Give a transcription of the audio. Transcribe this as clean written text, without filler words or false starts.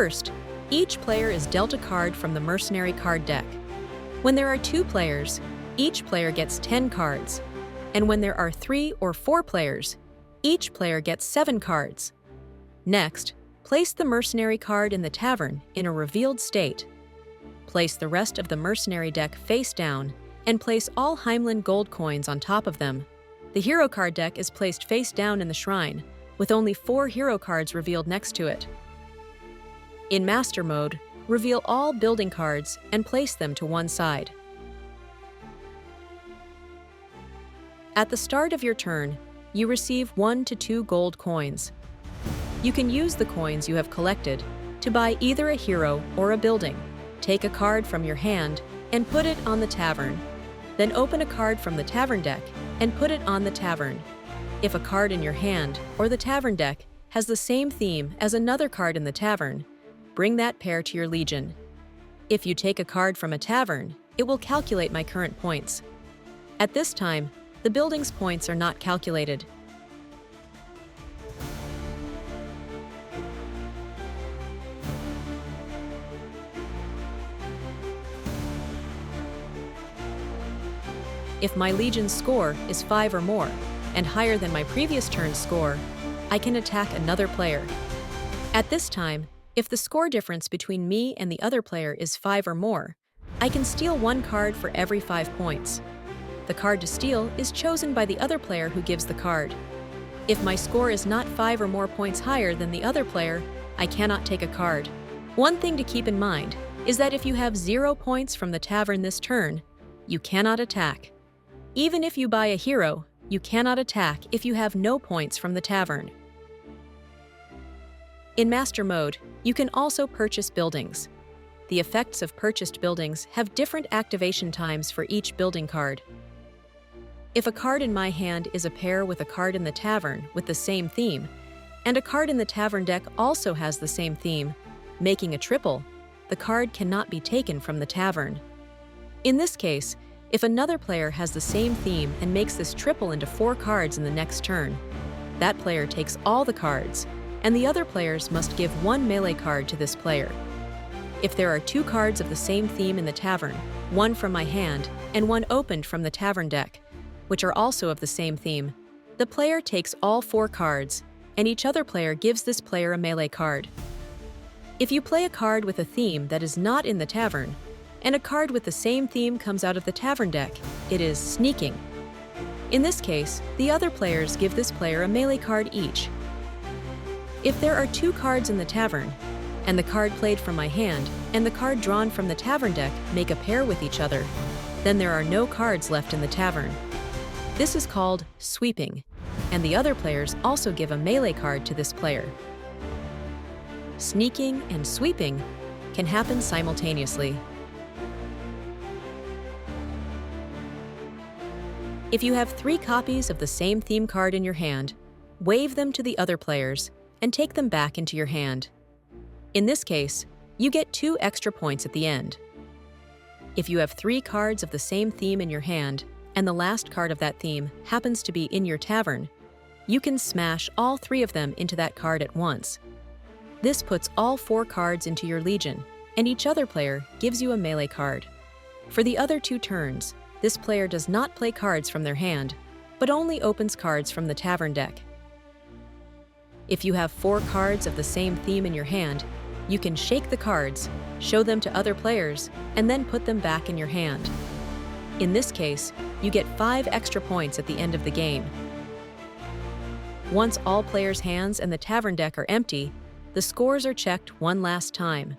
First, each player is dealt a card from the mercenary card deck. When there are 2 players, each player gets 10 cards, and when there are 3 or 4 players, each player gets 7 cards. Next, place the mercenary card in the tavern in a revealed state. Place the rest of the mercenary deck face down and place all Heimland gold coins on top of them. The hero card deck is placed face down in the shrine, with only 4 hero cards revealed next to it. In Master Mode, reveal all building cards and place them to one side. At the start of your turn, you receive 1 to 2 gold coins. You can use the coins you have collected to buy either a hero or a building. Take a card from your hand and put it on the tavern. Then open a card from the tavern deck and put it on the tavern. If a card in your hand or the tavern deck has the same theme as another card in the tavern, bring that pair to your legion. If you take a card from a tavern, it will calculate my current points. At this time, the building's points are not calculated. If my legion's score is 5 or more, and higher than my previous turn's score, I can attack another player. At this time, if the score difference between me and the other player is 5 or more, I can steal 1 card for every 5 points. The card to steal is chosen by the other player who gives the card. If my score is not 5 or more points higher than the other player, I cannot take a card. One thing to keep in mind is that if you have 0 points from the tavern this turn, you cannot attack. Even if you buy a hero, you cannot attack if you have no points from the tavern. In Master Mode, you can also purchase buildings. The effects of purchased buildings have different activation times for each building card. If a card in my hand is a pair with a card in the tavern with the same theme, and a card in the tavern deck also has the same theme, making a triple, the card cannot be taken from the tavern. In this case, if another player has the same theme and makes this triple into 4 cards in the next turn, that player takes all the cards, and the other players must give 1 melee card to this player. If there are 2 cards of the same theme in the tavern, 1 from my hand and 1 opened from the tavern deck, which are also of the same theme, the player takes all 4 cards, and each other player gives this player a melee card. If you play a card with a theme that is not in the tavern, and a card with the same theme comes out of the tavern deck, it is sneaking. In this case, the other players give this player a melee card each. If there are 2 cards in the tavern, and the card played from my hand and the card drawn from the tavern deck make a pair with each other, then there are no cards left in the tavern. This is called sweeping, and the other players also give a melee card to this player. Sneaking and sweeping can happen simultaneously. If you have 3 copies of the same theme card in your hand, wave them to the other players and take them back into your hand. In this case, you get 2 extra points at the end. If you have 3 cards of the same theme in your hand, and the last card of that theme happens to be in your tavern, you can smash all 3 of them into that card at once. This puts all 4 cards into your legion, and each other player gives you a melee card. For the other 2 turns, this player does not play cards from their hand, but only opens cards from the tavern deck. If you have 4 cards of the same theme in your hand, you can shake the cards, show them to other players, and then put them back in your hand. In this case, you get 5 extra points at the end of the game. Once all players' hands and the tavern deck are empty, the scores are checked one last time.